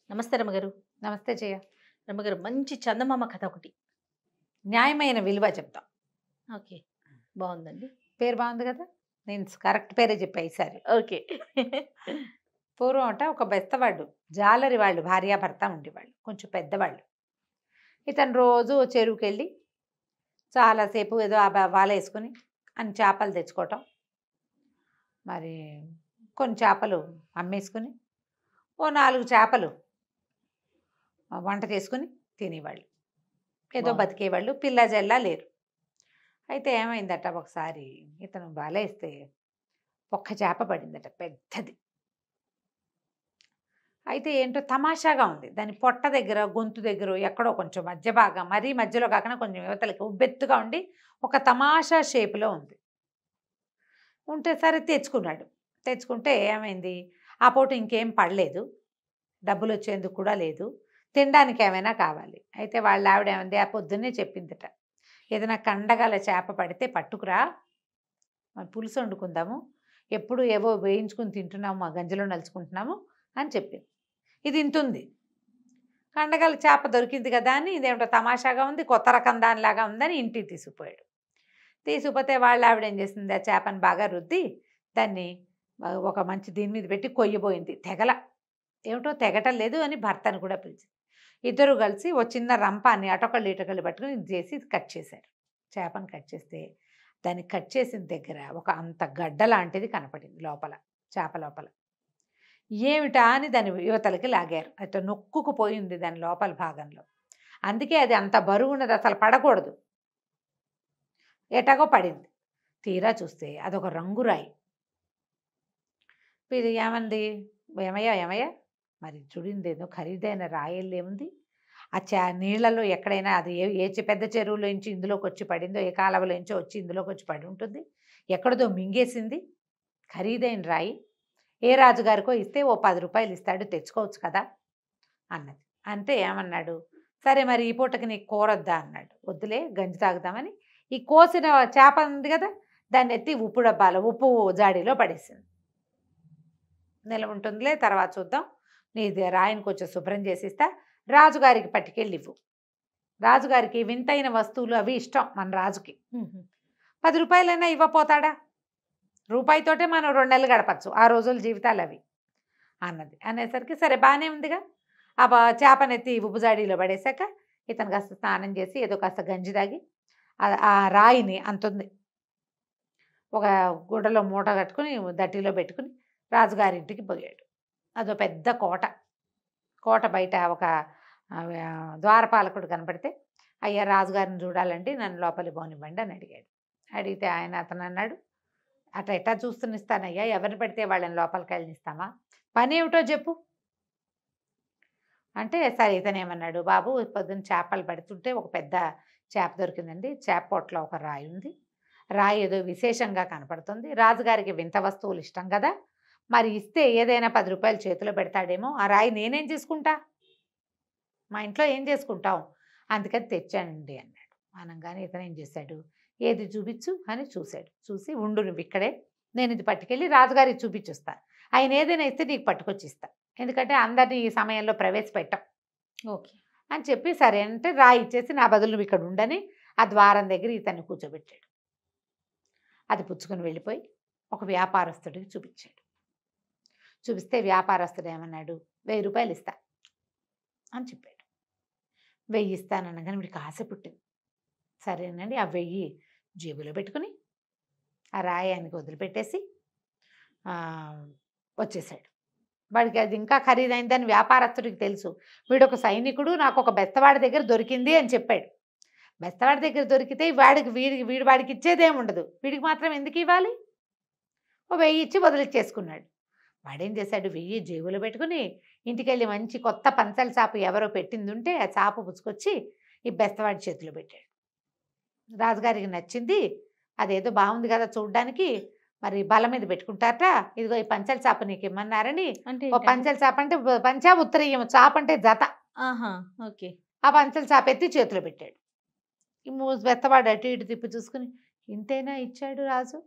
నమస్తే రమ్మగారు. నమస్తే జయ. రమ్మగారు మంచి చందమామ కథ ఒకటి. న్యాయమైన విలువ చెప్తాం. ఓకే. బావుందండి. పేరు బాగుంది కదా! నేను కరెక్ట్ పేరే చెప్పా ఈసారి. ఓకే. పూర్వం ఒక బెస్తవాడు, జాలరి వాళ్ళు భార్యాభర్త ఉండేవాళ్ళు. కొంచెం పెద్దవాళ్ళు. ఇతను రోజు చెరువుకెళ్ళి చాలాసేపు ఏదో వాలేసుకొని అన్ని చేపలు తెచ్చుకోవటం. మరి కొన్ని చేపలు అమ్మేసుకొని, ఓ 4 చేపలు వంట చేసుకొని తినేవాళ్ళు. ఏదో బావుంది. బతికేవాళ్ళు. పిల్ల జల్ల లేరు. అయితే ఏమైందట ఒకసారి ఇతను వలేస్తే ఒక్క చేప పడిందట పెద్దది. అయితే ఏంటో తమాషాగా ఉంది. దాని పొట్ట దగ్గర, గొంతు దగ్గరో ఎక్కడో కొంచెం మధ్య భాగం, మరీ మధ్యలో కాకుండా కొంచెం యువతలకి ఉబ్బెత్తుగా ఉండి ఒక తమాషా షేప్‌లో ఉంది. ఉంటే సరే తెచ్చుకున్నాడు. తెచ్చుకుంటే ఏమైంది, ఆ పూట ఇంకేం పడలేదు. డబ్బులొచ్చేందుకు కూడా లేదు. తినడానికి ఏమైనా కావాలి. అయితే వాళ్ళ ఆవిడ ఏమంది, ఆ పొద్దున్నే చెప్పిందట. ఏదైనా కండగల చేప పడితే పట్టుకురా, పులుసు వండుకుందాము. ఎప్పుడు ఏవో వేయించుకుని తింటున్నాము, ఆ గంజిలో నలుచుకుంటున్నాము అని చెప్పింది. ఇది ఇంతుంది. కండగల చేప దొరికింది కదా అని ఇదేమిటో తమాషాగా ఉంది, కొత్త రకం దానిలాగా ఉందని ఇంటికి తీసుకుపోయాడు. తీసుకుపోతే వాళ్ళ ఆవిడ ఏం చేసింది, ఆ చేపని బాగా రుద్ది దాన్ని ఒక మంచి దీని మీద పెట్టి కొయ్యబోయింది. ఏమిటో తెగటం లేదు అని భర్తను కూడా పిలిచింది. ఇద్దరు కలిసి ఓ చిన్న రంపాన్ని అటొకళ్ళు ఇటొకళ్ళు పట్టుకుని ఇది చేసి కట్ చేశారు. చేపను కట్ చేస్తే దాన్ని కట్ చేసిన దగ్గర ఒక అంత గడ్డ లాంటిది కనపడింది లోపల, చేప లోపల. ఏమిటా అని దాని యువతలకి లాగారు. అయితే నొక్కుకుపోయింది దాని లోపల భాగంలో. అందుకే అది అంత బరువున్నది, అసలు పడకూడదు. ఎటాగో పడింది. తీరా చూస్తే అదొక రంగురాయి. ఇది ఏమంది, ఏమయ్యా ఏమయ్యా, మరి చూడిందేదో ఖరీదైన రాయల్లేముంది, ఆ నీళ్ళలో ఎక్కడైనా అది పెద్ద చెరువులోంచి ఇందులోకి వచ్చి పడిందో, ఏ కాలవలోంచో వచ్చి ఇందులోకి వచ్చి పడి ఉంటుంది, ఎక్కడిదో మింగేసింది, ఖరీదైన రాయి, ఏ రాజుగారికో ఇస్తే ఓ 10 రూపాయలు ఇస్తాడు, తెచ్చుకోవచ్చు కదా అన్నది. అంటే ఏమన్నాడు, సరే మరి ఈ పూటకి నీకు కూరొద్దా అన్నాడు. వద్దులే గంజి తాగుదామని ఈ కోసిన చేప ఉంది కదా, దాన్ని ఎత్తి ఉప్పు డబ్బాలో, ఉప్పు జాడీలో పడేసింది. నిలవ ఉంటుందిలే, తర్వాత చూద్దాం, నీది రాయిని కొంచెం శుభ్రం చేసిస్తా, రాజుగారికి పట్టుకెళ్ళివ్వు. రాజుగారికి వింతైన వస్తువులు అవి ఇష్టం మన రాజుకి. 10 రూపాయలైనా ఇవ్వపోతాడా, రూపాయితోటే మనం 2 నెలలు గడపచ్చు, ఆ రోజుల జీవితాలు అవి అన్నది. అనేసరికి సరే బాగానే ఉందిగా, ఆ చేపనెత్తి ఉప్పుజాడీలో పడేశాక ఇతను కాస్త స్నానం చేసి ఏదో కాస్త గంజి తాగి ఆ రాయిని అంతుంది ఒక గుడ్డలో మూట కట్టుకుని దట్టిలో పెట్టుకుని రాజుగారింటికి పోయాడు. అదో పెద్ద కోట. కోట బయట ఒక ద్వారపాలకుడు కనపడితే, అయ్యా రాజుగారిని చూడాలండి, నన్ను లోపలి పోనివ్వండి అని అడిగాడు. అడిగితే అతను అన్నాడు, అట్లా ఎట్టా చూస్తునిస్తానయ్యా, ఎవరిని పెడితే వాళ్ళని లోపలికి వెళ్ళనిస్తామా, పని ఏమిటో చెప్పు అంటే, సరే ఇతనేమన్నాడు, బాబు పొద్దున్న చేపలు పడుతుంటే ఒక పెద్ద చేప దొరికిందండి, చేప పొట్టలో ఒక రాయి ఉంది, రాయి ఏదో విశేషంగా కనపడుతుంది, రాజుగారికి వింత వస్తువులు ఇష్టం కదా, మరి ఇస్తే ఏదైనా 10 రూపాయలు చేతిలో పెడతాడేమో, ఆ రాయి నేనేం చేసుకుంటా, మా ఇంట్లో ఏం చేసుకుంటాం, అందుకని తెచ్చానండి అన్నాడు. అనగానే ఇతను ఏం చేశాడు, ఏది చూపించు అని చూశాడు. చూసి, ఉండు నువ్వు ఇక్కడే, నేను ఇది పట్టుకెళ్ళి రాజుగారికి చూపించొస్తా, ఆయన ఏదైనా ఇస్తే నీకు పట్టుకొచ్చి ఇస్తా, ఎందుకంటే అందరినీ ఈ సమయంలో ప్రవేశపెట్టాం ఓకే. అని చెప్పి, సరే అంటే రాయి ఇచ్చేసి నా బదులు నువ్వు ఇక్కడ ఉండని ఆ ద్వారం దగ్గర ఇతన్ని కూర్చోబెట్టాడు. అది పుచ్చుకొని వెళ్ళిపోయి ఒక వ్యాపారస్తుడికి చూపించాడు. చూపిస్తే వ్యాపారస్తుడు ఏమన్నాడు, 1000 రూపాయలు ఇస్తా అని చెప్పాడు. 1000 ఇస్తాననగానే వీడికి ఆశ పుట్టింది. సరేనండి, ఆ 1000 జేబులో పెట్టుకుని ఆ రాయి ఆయనకి వదిలిపెట్టేసి వచ్చేసాడు. వాడికి అది ఇంకా ఖరీదైందని వ్యాపారస్తుడికి తెలుసు. వీడొక సైనికుడు, నాకు ఒక బెస్తవాడి దగ్గర దొరికింది అని చెప్పాడు. బెస్తవాడి దగ్గర దొరికితే వాడికి ఇచ్చేదేమి ఉండదు, వీడికి మాత్రం ఎందుకు ఇవ్వాలి, ఓ 1000 ఇచ్చి వదిలిచ్చేసుకున్నాడు. వాడేం చేశాడు, 1000 జేబులో పెట్టుకుని ఇంటికెళ్ళి మంచి కొత్త పంచల చాపు ఎవరో పెట్టింది ఉంటే ఆ చాపు పుచ్చుకొచ్చి ఈ బెస్తవాడి చేతిలో పెట్టాడు. రాజుగారికి నచ్చింది, అదేదో బాగుంది కదా చూడ్డానికి, మరి బల మీద పెట్టుకుంటారట, ఇదిగో ఈ పంచల చాప నీకు ఇమ్మన్నారని, అంటే ఓ పంచల చాప అంటే పంచా ఉత్తరీయం, చాప అంటే జత, ఆహా! ఓకే. ఆ పంచల చాప ఎత్తి చేతిలో పెట్టాడు. ఈ బెత్తవాడు అటు ఇటు తిప్పి చూసుకుని, ఇంతైనా ఇచ్చాడు రాజు,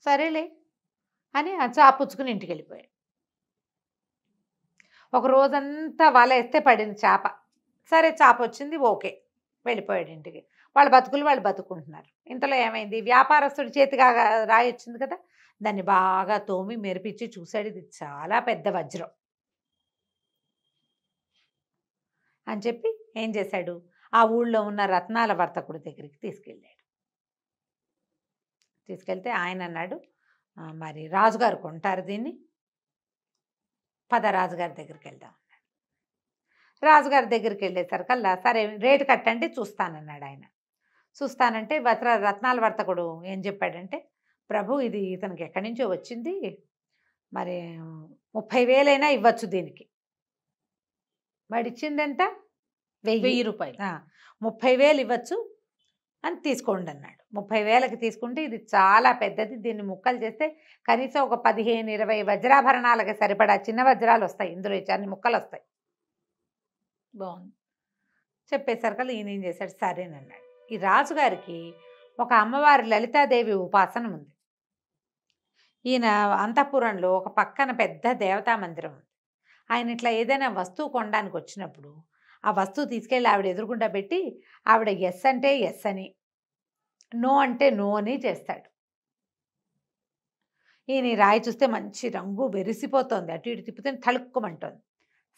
సరేలే అని ఆ చాప పుచ్చుకుని ఇంటికి వెళ్ళిపోయాడు. ఒక రోజంతా వల వేస్తే పడింది చేప. సరే చేప వచ్చింది, ఓకే, వెళ్ళిపోయాడు ఇంటికి. వాళ్ళ బతుకులు వాళ్ళు బతుకుంటున్నారు. ఇంతలో ఏమైంది, వ్యాపారస్తుడి చేతిగా రాయి వచ్చింది కదా, దాన్ని బాగా తోమి మెరిపించి చూశాడు, ఇది చాలా పెద్ద వజ్రం అని చెప్పి ఏం చేశాడు, ఆ ఊళ్ళో ఉన్న రత్నాల వర్తకుడి దగ్గరికి తీసుకెళ్ళాడు. తీసుకెళ్తే ఆయన అన్నాడు, మరి రాజుగారు కొంటారు దీన్ని, పద రాజుగారి దగ్గరికి వెళ్దాం అన్నాడు. రాజుగారి దగ్గరికి వెళ్ళేసరికల్లా సరే రేటు కట్టండి చూస్తానన్నాడు ఆయన. చూస్తానంటే రత్నాల వర్తకుడు ఏం చెప్పాడంటే, ప్రభు ఇది ఇతనికి ఎక్కడి నుంచో వచ్చింది, మరి 30,000 ఇవ్వచ్చు దీనికి. వాడు ఇచ్చింది ఎంత, 1000 రూపాయలు. 30,000 ఇవ్వచ్చు అని తీసుకోండి అన్నాడు. 30,000కి తీసుకుంటే ఇది చాలా పెద్దది, దీన్ని ముక్కలు చేస్తే కనీసం ఒక 15-20 వజ్రాభరణాలకి సరిపడా చిన్న వజ్రాలు వస్తాయి, ఇందులో అన్ని ముక్కలు వస్తాయి. బాగుంది. చెప్పేసరికల్లా ఈయన ఏం చేశాడు, సరేనన్నాడు. ఈ రాజుగారికి ఒక అమ్మవారి లలితాదేవి ఉపాసన ఉంది. ఈయన అంతఃపురంలో ఒక పక్కన పెద్ద దేవతా మందిరం ఉంది. ఆయన ఇట్లా ఏదైనా వస్తువు కొనడానికి వచ్చినప్పుడు ఆ వస్తువు తీసుకెళ్ళి ఆవిడ ఎదురుగుండా పెట్టి, ఆవిడ ఎస్ అంటే ఎస్ అని, నో అంటే నో అని చేస్తాడు. ఈయన ఈ రాయి చూస్తే మంచి రంగు వెరిసిపోతుంది, అటు ఇటు తిప్పితే తళుక్కుమంటోంది.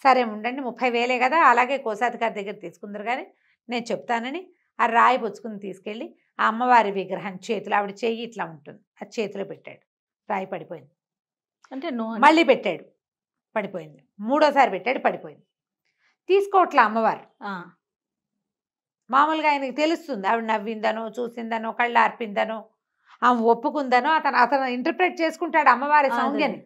సరే ఉండండి, 30,000 కదా, అలాగే కోశాధికారి దగ్గర తీసుకుందరు కానీ నేను చెప్తానని ఆ రాయి పుచ్చుకుని తీసుకెళ్ళి ఆ అమ్మవారి విగ్రహం చేతిలో, ఆవిడ చెయ్యి ఇట్లా ఉంటుంది, ఆ చేతిలో పెట్టాడు. రాయి పడిపోయింది. అంటే నో మళ్ళీ పెట్టాడు, పడిపోయింది. మూడోసారి పెట్టాడు, పడిపోయింది. తీసుకోవట్లా అమ్మవారు. మామూలుగా ఆయనకి తెలుస్తుంది, ఆవిడ నవ్విందనో చూసిందనో కళ్ళు ఆర్పిందనో ఆమె ఒప్పుకుందనో అతను ఇంటర్ప్రెట్ చేసుకుంటాడు అమ్మవారి సౌంజ్ఞని.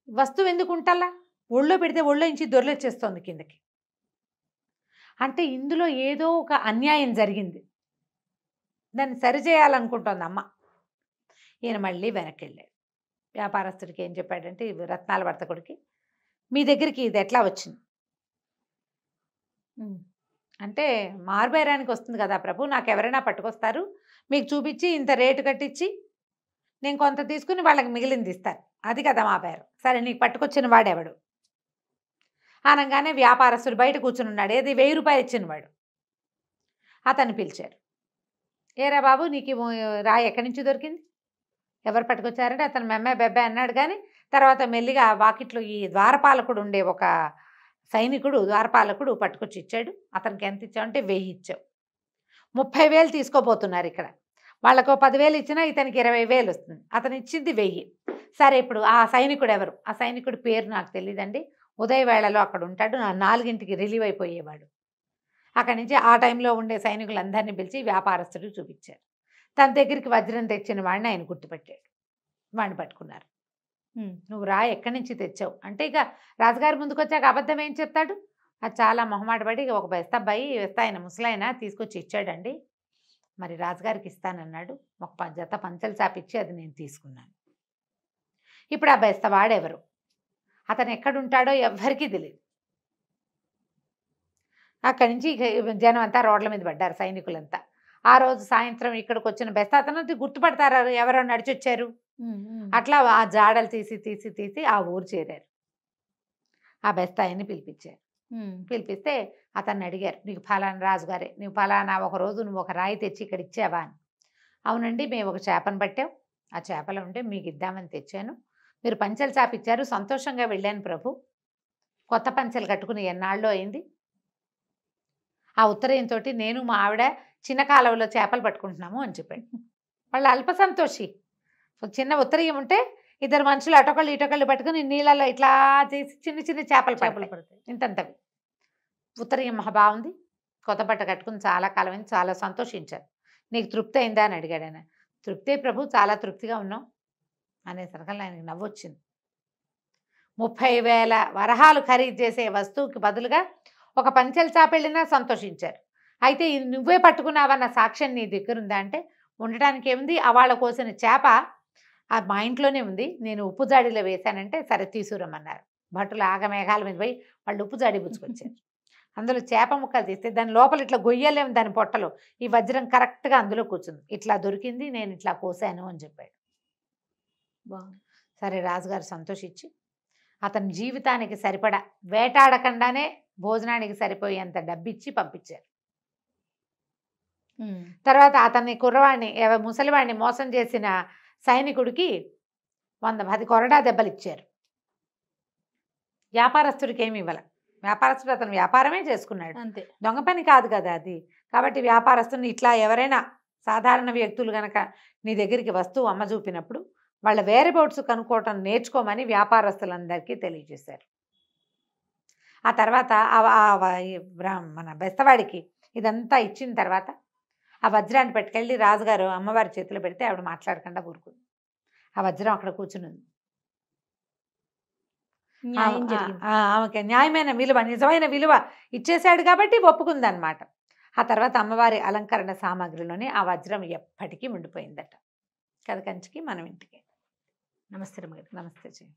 వస్తువు ఎందుకు ఉంటల్లా, ఒళ్ళో పెడితే ఒళ్ళో నుంచి దొర్లొచ్చేస్తోంది కిందకి. అంటే ఇందులో ఏదో ఒక అన్యాయం జరిగింది, దాన్ని సరిచేయాలనుకుంటోంది అమ్మ. ఈయన మళ్ళీ వెనక్కి వెళ్ళాడు. వ్యాపారస్తుడికి ఏం చెప్పాడంటే, రత్నాల వర్తకుడికి, మీ దగ్గరికి ఇది ఎట్లా వచ్చింది అంటే, మారుబేరానికి వస్తుంది కదా ప్రభు, నాకు ఎవరైనా పట్టుకొస్తారు, మీకు చూపించి ఇంత రేటు కట్టించి నేను కొంత తీసుకుని వాళ్ళకి మిగిలింది ఇస్తాను, అది కదా మా పేరు. సరే నీకు పట్టుకొచ్చిన వాడెవడు అనగానే వ్యాపారస్తుడు బయట కూర్చుని ఉన్నాడు, ఏది 1000 రూపాయలు ఇచ్చినవాడు. అతన్ని పిలిచారు. ఏరా బాబు, నీకు రాయి ఎక్కడి నుంచి దొరికింది, ఎవరు పట్టుకొచ్చారంటే అతను మెమ్మే బెబ్బే అన్నాడు. కానీ తర్వాత మెల్లిగా వాకిట్లో ఈ ద్వారపాలకుడు ఉండే ఒక సైనికుడు, ద్వారపాలకుడు పట్టుకొచ్చి ఇచ్చాడు. అతనికి ఎంత ఇచ్చావంటే 1000 ఇచ్చావు. 30,000 తీసుకోబోతున్నారు ఇక్కడ. వాళ్ళకు 10,000 ఇచ్చినా ఇతనికి 20,000 వస్తుంది. అతను ఇచ్చింది 1000. సరే ఇప్పుడు ఆ సైనికుడు ఎవరు, ఆ సైనికుడి పేరు నాకు తెలియదండి, ఉదయవేళలో అక్కడ ఉంటాడు, 4ంటికి రిలీవ్ అయిపోయేవాడు. అక్కడి నుంచి ఆ టైంలో ఉండే సైనికులందరినీ పిలిచి వ్యాపారస్తుడికి చూపించారు. తన దగ్గరికి వజ్రం తెచ్చిన వాడిని ఆయన గుర్తుపెట్టాడు. వాడిని పట్టుకున్నారు. నువ్వు రాయి ఎక్కడి నుంచి తెచ్చావు అంటే, ఇక రాజుగారి ముందుకు వచ్చాక అబద్ధం ఏం చెప్తాడు, అది చాలా మొహమాటపడి ఒక బెస్తబ్బాయి ఆయన ముసలాయన తీసుకొచ్చి ఇచ్చాడండి, మరి రాజుగారికి ఇస్తానన్నాడు, ఒక జత పంచలు చాపిచ్చి అది నేను తీసుకున్నాను. ఇప్పుడు ఆ బెస్తవాడెవరు, అతను ఎక్కడుంటాడో ఎవ్వరికీ తెలియదు. అక్కడి నుంచి జనం అంతా రోడ్ల మీద పడ్డారు, సైనికులంతా. ఆ రోజు సాయంత్రం ఇక్కడికి వచ్చిన బెస్త అతను గుర్తుపడతారు, ఎవరో నడిచొచ్చారు. అట్లా ఆ జాడలు తీసి ఆ ఊరు చేరారు. ఆ బెస్తాయిని పిలిపించారు. పిలిపిస్తే అతన్ని అడిగారు, నీకు ఫలానా రాజుగారే, నువ్వు ఫలానా ఒక రోజు నువ్వు ఒక రాయి తెచ్చి ఇక్కడ ఇచ్చావా అని. అవునండి, మేము ఒక చేపను పట్టాం, ఆ చేపలో ఉంటే మీకు ఇద్దామని తెచ్చాను, మీరు పంచెలు చాపిచ్చారు, సంతోషంగా వెళ్ళాను ప్రభు, కొత్త పంచెలు కట్టుకుని ఎన్నాళ్ళో అయింది, ఆ ఉత్తరయంతో నేను మా ఆవిడ చిన్న కాలువలో చేపలు పట్టుకుంటున్నాము అని చెప్పాడు. వాళ్ళు అల్ప సంతోషి. చిన్న ఉత్తరయం ఉంటే ఇద్దరు మనుషులు అటొకళ్ళు ఇటొకళ్ళు పట్టుకుని నీళ్ళల్లో ఇట్లా చేసి చిన్న చిన్న చేపలు పడతాయి, ఇంతంతవి. ఉత్తరయం మహా బాగుంది, కొత్త బట్ట కట్టుకుని చాలా కాలమైంది, చాలా సంతోషించారు. నీకు తృప్తి అయిందా అని అడిగాడు ఆయన. తృప్తే ప్రభు, చాలా తృప్తిగా ఉన్నాం అనేసరికల్లా ఆయనకి నవ్వొచ్చింది. 30,000 వరహాలు ఖరీదు చేసే వస్తువుకి బదులుగా ఒక పంచెలు చాపెళ్ళినా సంతోషించారు. అయితే నువ్వే పట్టుకున్నావన్న సాక్ష్యం నీ దగ్గర ఉందా అంటే, ఉండటానికి ఏముంది, వాళ్ళ కోసిన చేప మా ఇంట్లోనే ఉంది, నేను ఉప్పు జాడీలో వేశానంటే సరే తీసుకురమ్మన్నారు. భటులు ఆగమేఘాల మీద పోయి వాళ్ళు ఉప్పు జాడీ పుచ్చుకొచ్చారు. అందులో చేప ముక్కలు తీస్తే దాని లోపల ఇట్లా గొయ్యలేము, దాని పొట్టలో ఈ వజ్రం కరెక్ట్గా అందులో కూర్చుంది. ఇట్లా దొరికింది, నేను ఇట్లా కోసాను అని చెప్పాడు. సరే రాజుగారు సంతోషించి అతని జీవితానికి సరిపడా వేటాడకుండానే భోజనానికి సరిపోయేంత డబ్బిచ్చి పంపించారు. తర్వాత అతన్ని కుర్రవాడిని ముసలివాడిని మోసం చేసిన సైనికుడికి 10 కొరడా దెబ్బలు ఇచ్చారు. వ్యాపారస్తుడికి ఏమి ఇవ్వాల. వ్యాపారస్తుడు అతను వ్యాపారమే చేసుకున్నాడు, అంతే. దొంగ పని కాదు కదా అది. కాబట్టి వ్యాపారస్తుని ఇట్లా ఎవరైనా సాధారణ వ్యక్తులు గనక నీ దగ్గరికి వస్తువు అమ్మ చూపినప్పుడు వాళ్ళ వేరబౌట్స్ కనుక్కోవటం నేర్చుకోమని వ్యాపారస్తులందరికీ తెలియజేశారు. ఆ తర్వాత మన బెస్తవాడికి ఇదంతా ఇచ్చిన తర్వాత ఆ వజ్రాన్ని పెట్టుకెళ్ళి రాజుగారు అమ్మవారి చేతిలో పెడితే ఆవిడ మాట్లాడకుండా ఊరుకుంది. ఆ వజ్రం అక్కడ కూర్చుని ఉంది. ఆమెకి న్యాయమైన విలువ, నిజమైన విలువ ఇచ్చేశాడు కాబట్టి ఒప్పుకుందనమాట. ఆ తర్వాత అమ్మవారి అలంకరణ సామాగ్రిలోనే ఆ వజ్రం ఎప్పటికీ ఉండిపోయిందట. కథ కంచికి మనం ఇంటికి. నమస్తే రమ్మగారు. నమస్తే చెయ్యి.